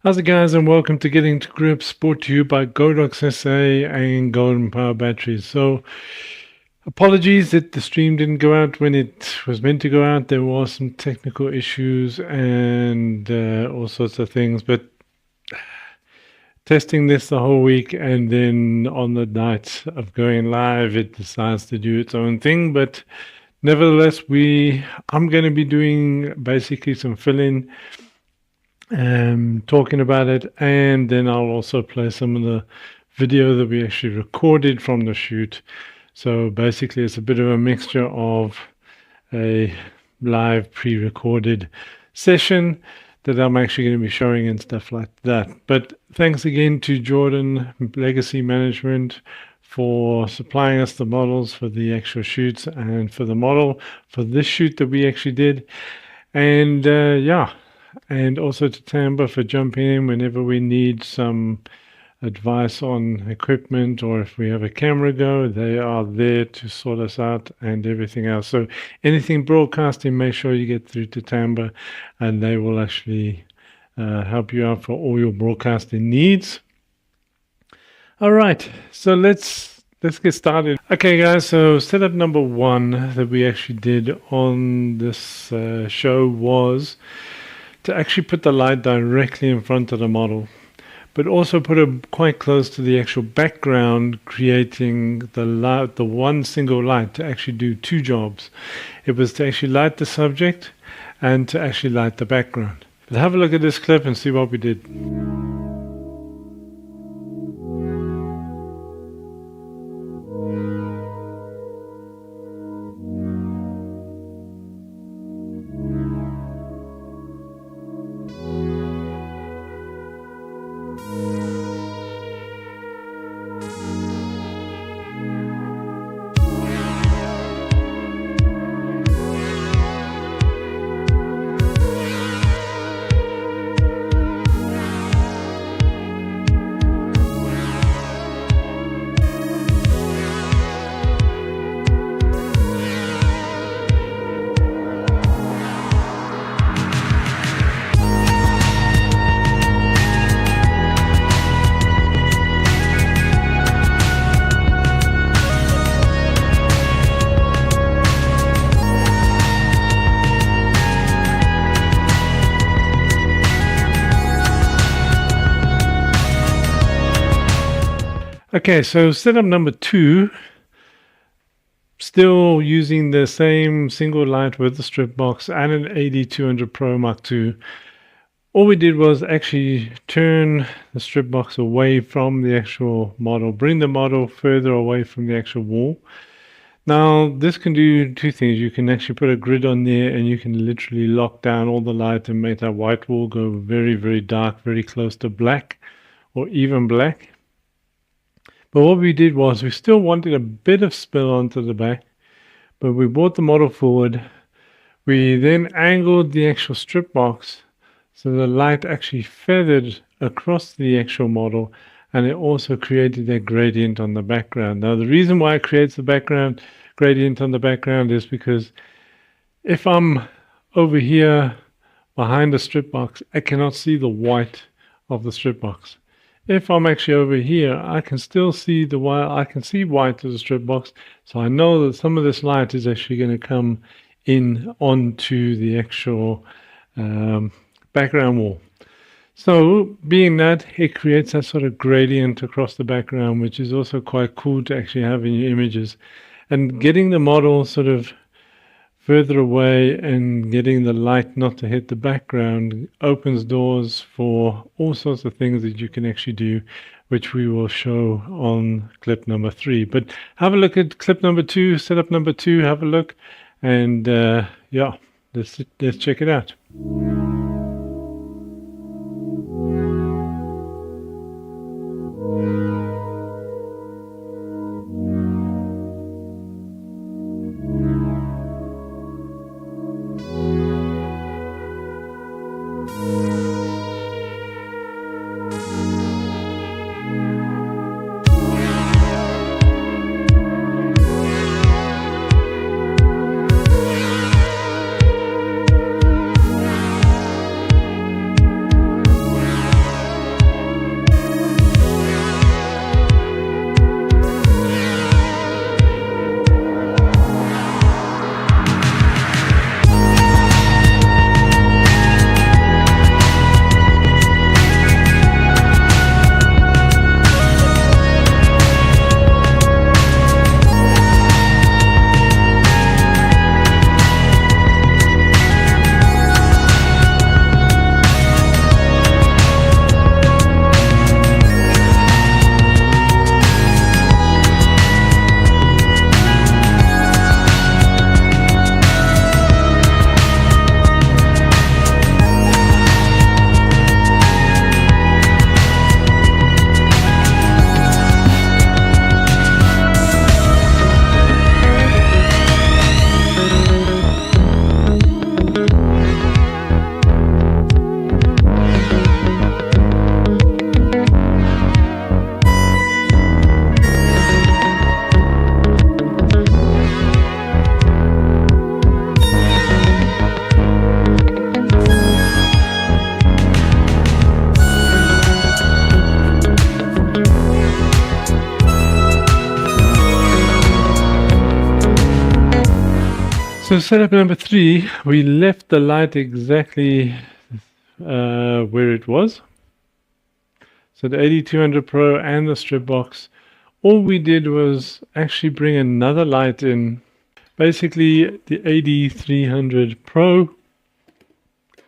How's it, guys, and welcome to Getting to Grips, brought to you by Godox SA and Golden Power Batteries. So, apologies that the stream didn't go out when it was meant to go out. There were some technical issues and all sorts of things, but testing this the whole week, and then on the night of going live, it decides to do its own thing. But nevertheless, I'm going to be doing basically some fill-in, talking about it, and then I'll also play some of the video that we actually recorded from the shoot. So basically it's a bit of a mixture of a live pre-recorded session that I'm actually going to be showing and stuff like that. But thanks again to Jordan Legacy Management for supplying us the models for the actual shoots and for the model for this shoot that we actually did. And and also to Tamba for jumping in whenever we need some advice on equipment, or if we have a camera go, they are there to sort us out and everything else. So anything broadcasting, make sure you get through to Tamba, and they will actually help you out for all your broadcasting needs. All right, so let's get started. Okay, guys, so setup number one that we actually did on this show was to actually put the light directly in front of the model, but also put it quite close to the actual background, creating the one single light to actually do two jobs. It was to actually light the subject and to actually light the background. But have a look at this clip and see what we did. Okay, so setup number 2, still using the same single light with the strip box and an AD200 Pro Mark II. All we did was actually turn the strip box away from the actual model, bring the model further away from the actual wall. Now, this can do two things. You can actually put a grid on there and you can literally lock down all the light and make that white wall go very, very dark, very close to black or even black. But what we did was we still wanted a bit of spill onto the back, but we brought the model forward. We then angled the actual strip box so the light actually feathered across the actual model, and it also created a gradient on the background. Now, the reason why it creates the background gradient on the background is because if I'm over here behind the strip box, I cannot see the white of the strip box. If I'm actually over here, I can still see the white. I can see white of the strip box, so I know that some of this light is actually going to come in onto the actual background wall. So being that, it creates that sort of gradient across the background, which is also quite cool to actually have in your images. And getting the model sort of further away and getting the light not to hit the background opens doors for all sorts of things that you can actually do, which we will show on clip number 3. But have a look at clip number 2, setup number 2, have a look, and yeah, let's check it out. So setup number 3, we left the light exactly where it was. So the AD200 Pro and the strip box, all we did was actually bring another light in. Basically the AD300 Pro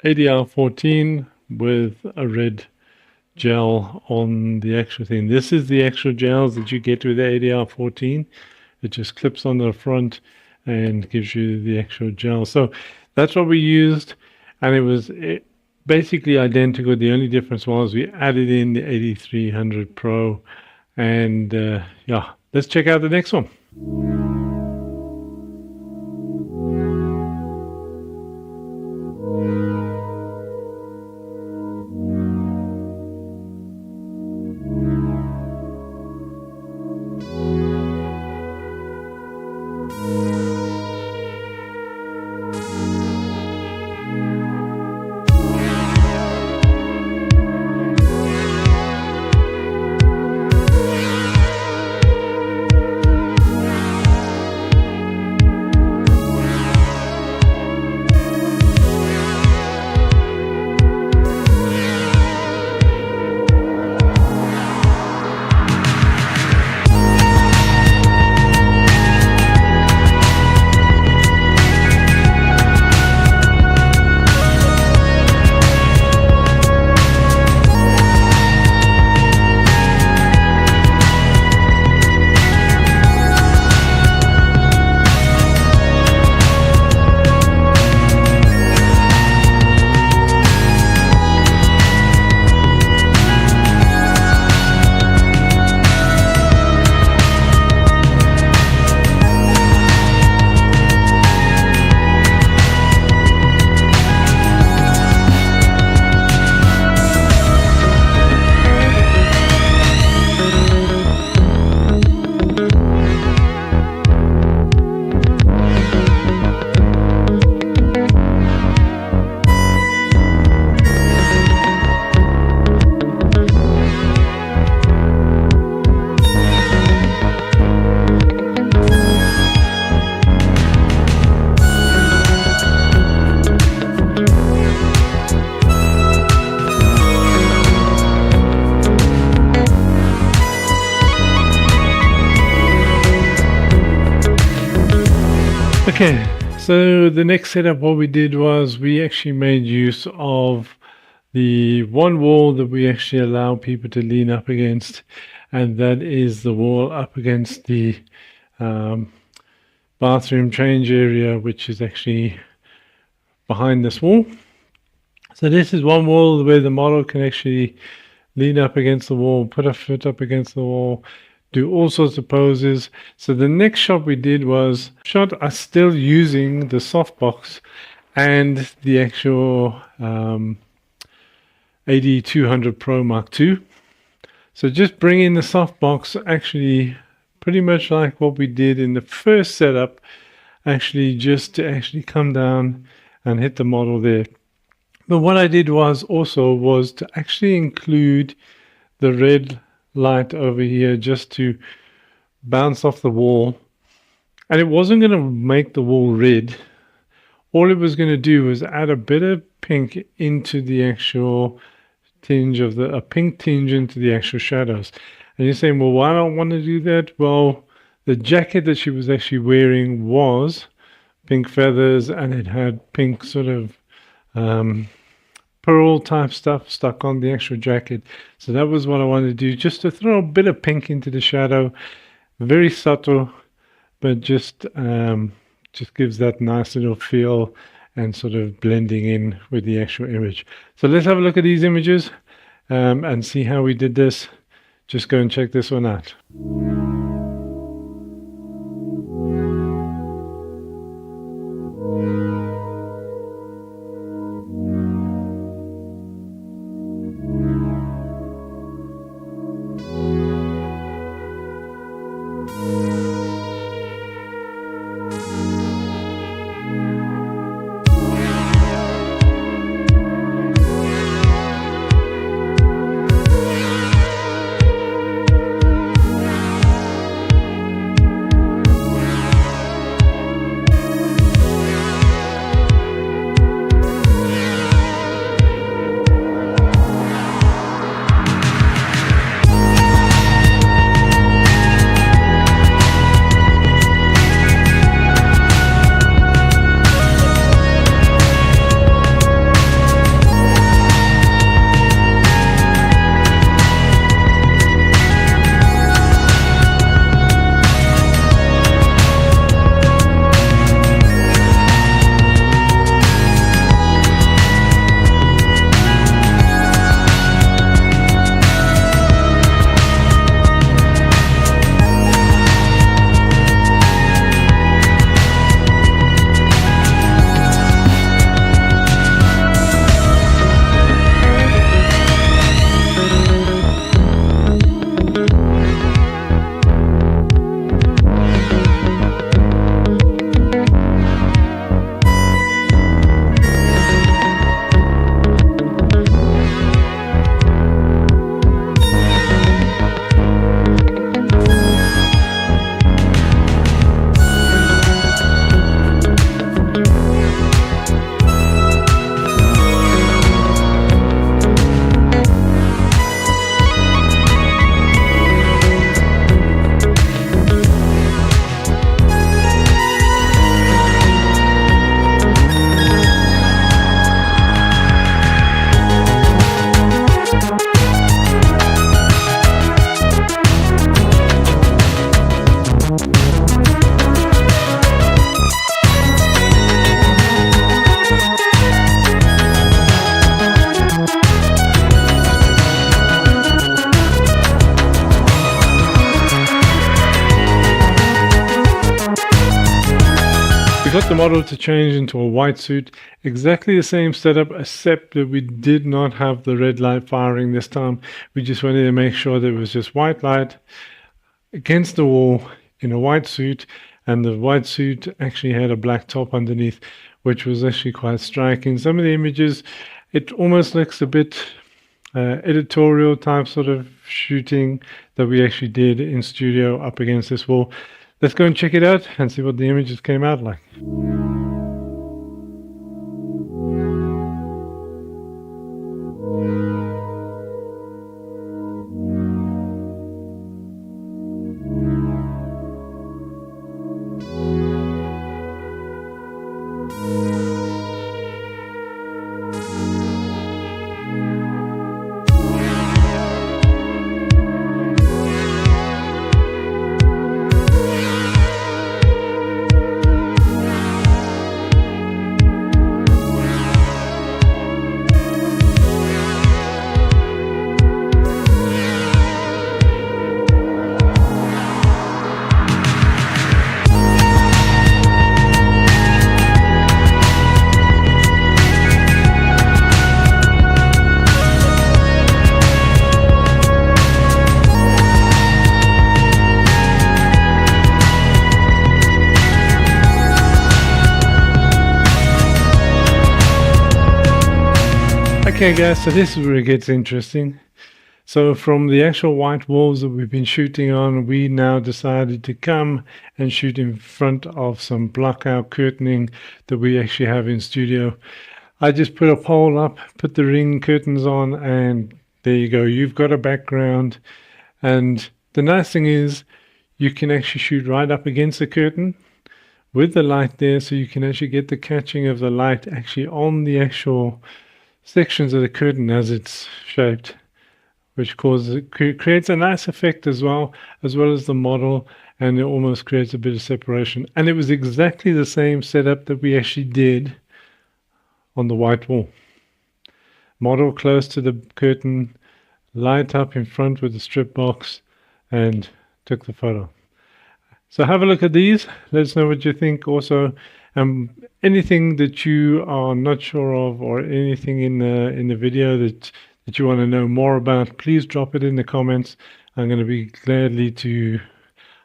ADR14 with a red gel on the actual thing. This is the actual gels that you get with the ADR14. It just clips on the front and gives you the actual gel. So that's what we used, and it was basically identical. The only difference was we added in the AD300 Pro, and yeah, let's check out the next one. Okay, so the next setup, what we did was we actually made use of the one wall that we actually allow people to lean up against, and that is the wall up against the um, bathroom change area, which is actually behind this wall. So this is one wall where the model can actually lean up against the wall, put a foot up against the wall, do all sorts of poses. So the next shot we did was shot us still using the softbox and the actual AD200 Pro Mark II. So just bring in the softbox, actually pretty much like what we did in the first setup, actually just to actually come down and hit the model there. But what I did was to actually include the red light over here just to bounce off the wall. And it wasn't going to make the wall red. All it was going to do was add a bit of pink into the actual tinge of a pink tinge into the actual shadows. And you're saying, well, why don't I want to do that? Well, the jacket that she was actually wearing was pink feathers, and it had pink sort of pearl type stuff stuck on the actual jacket. So that was what I wanted to do, just to throw a bit of pink into the shadow. Very subtle, but just gives that nice little feel and sort of blending in with the actual image. So let's have a look at these images and see how we did this. Just go and check this one out. We got the model to change into a white suit, exactly the same setup, except that we did not have the red light firing this time. We just wanted to make sure that it was just white light against the wall in a white suit, and the white suit actually had a black top underneath, which was actually quite striking. Some of the images, it almost looks a bit editorial type sort of shooting that we actually did in studio up against this wall. Let's go and check it out and see what the images came out like. Okay guys, so this is where it gets interesting. So from the actual white walls that we've been shooting on, we now decided to come and shoot in front of some blockout curtaining that we actually have in studio. I just put a pole up, put the ring curtains on, and there you go. You've got a background. And the nice thing is you can actually shoot right up against the curtain with the light there, so you can actually get the catching of the light actually on the actual sections of the curtain as it's shaped, which creates a nice effect as well as the model, and it almost creates a bit of separation. And it was exactly the same setup that we actually did on the white wall. Model close to the curtain, light up in front with the strip box, and took the photo. So have a look at these. Let us know what you think. Also, anything that you are not sure of, or anything in the video that you want to know more about, please drop it in the comments. I'm going to be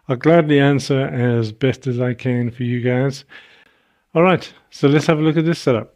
I'll gladly answer as best as I can for you guys. All right, so let's have a look at this setup.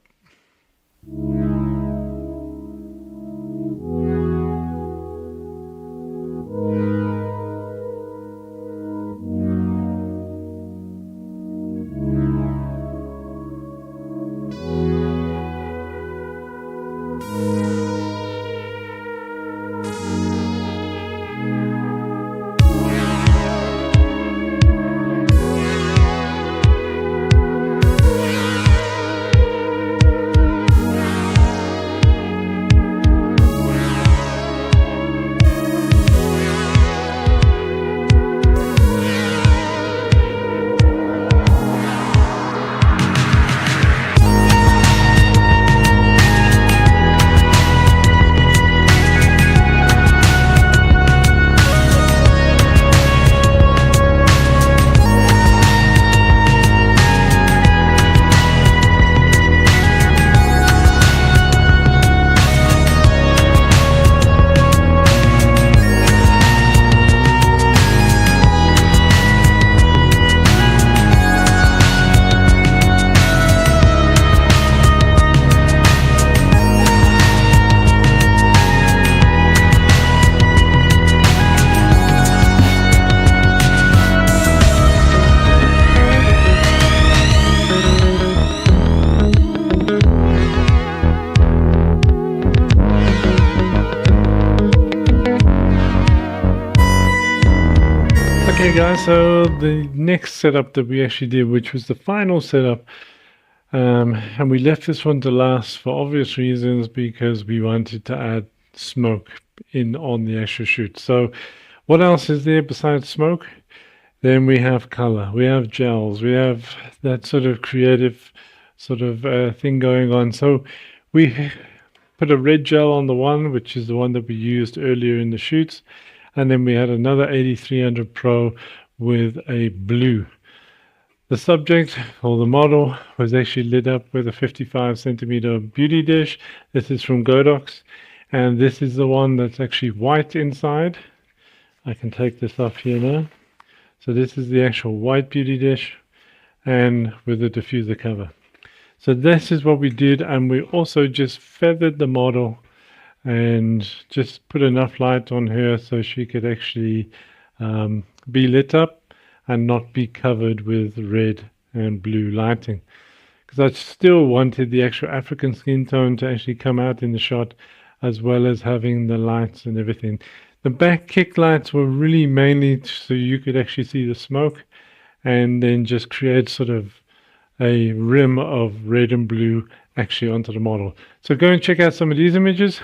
Okay guys, so the next setup that we actually did, which was the final setup, and we left this one to last for obvious reasons, because we wanted to add smoke in on the actual shoot. So what else is there besides smoke? Then we have color, we have gels, we have that sort of creative thing going on. So we put a red gel on the one, which is the one that we used earlier in the shoots. And then we had another 8300 Pro with a blue. The subject, or the model, was actually lit up with a 55 centimeter beauty dish. This is from Godox, and this is the one that's actually white inside. I can take this off here now. So this is the actual white beauty dish, and with the diffuser cover. So this is what we did, and we also just feathered the model and just put enough light on her so she could actually be lit up and not be covered with red and blue lighting, because I still wanted the actual African skin tone to actually come out in the shot, as well as having the lights and everything. The back kick lights were really mainly so you could actually see the smoke, and then just create sort of a rim of red and blue actually onto the model. So go and check out some of these images.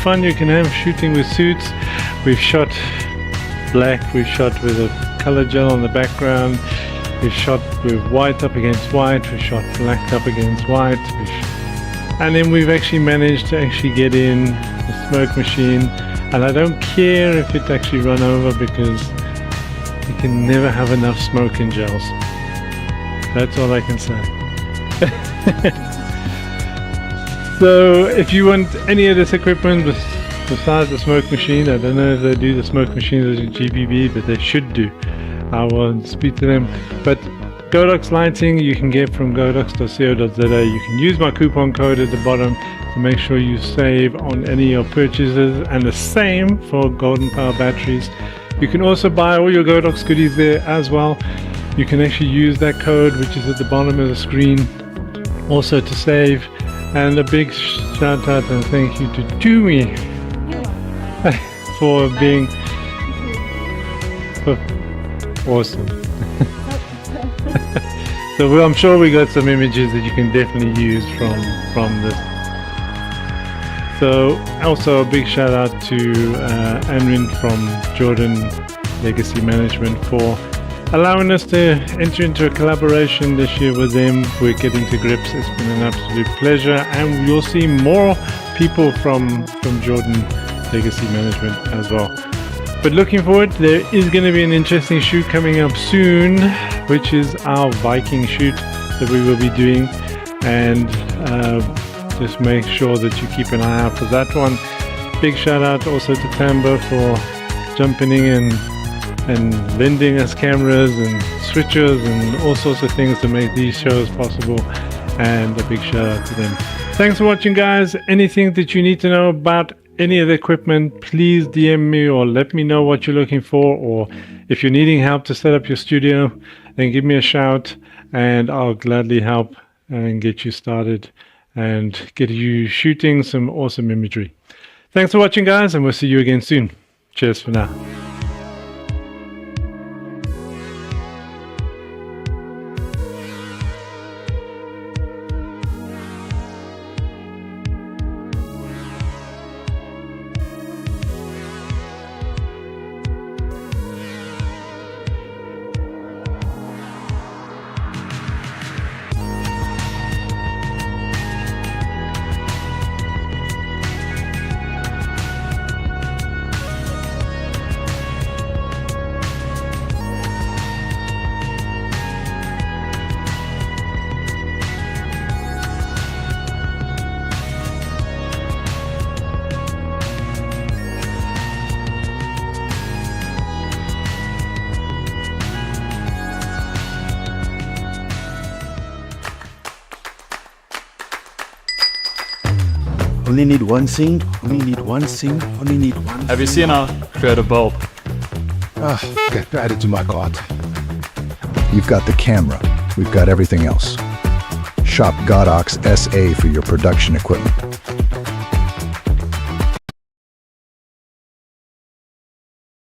fun you can have shooting with suits. We've shot black, we've shot with a color gel on the background, we've shot with white up against white, we've shot black up against white, and then we've actually managed to actually get in the smoke machine, and I don't care if it actually run over, because you can never have enough smoke in gels. That's all I can say. So if you want any of this equipment besides the smoke machine, I don't know if they do the smoke machines as a GBB, but they should do. I will speak to them. But Godox lighting you can get from godox.co.za. You can use my coupon code at the bottom to make sure you save on any of your purchases, and the same for Golden Power batteries. You can also buy all your Godox goodies there as well. You can actually use that code, which is at the bottom of the screen, also to save. And a big shout out and thank you to Tumi for being awesome. So I'm sure we got some images that you can definitely use from this. So also a big shout out to Anwin from Jordan Legacy Management for allowing us to enter into a collaboration this year with them. We're getting to grips. It's been an absolute pleasure, and you'll see more people from Jordan Legacy Management as well. But looking forward, there is going to be an interesting shoot coming up soon, which is our Viking shoot that we will be doing, and just make sure that you keep an eye out for that one. Big shout out also to Tambo for jumping in and lending us cameras and switches and all sorts of things to make these shows possible, and a big shout out to them. Thanks for watching, guys. Anything that you need to know about any of the equipment, please DM me or let me know what you're looking for, or if you're needing help to set up your studio, then give me a shout and I'll gladly help and get you started and get you shooting some awesome imagery. Thanks for watching, guys, and we'll see you again soon. Cheers for now. Only need one scene, only need one scene, only need one. Have you seen our creative bulb? Okay, add it to my cart. You've got the camera, we've got everything else. Shop Godox SA for your production equipment.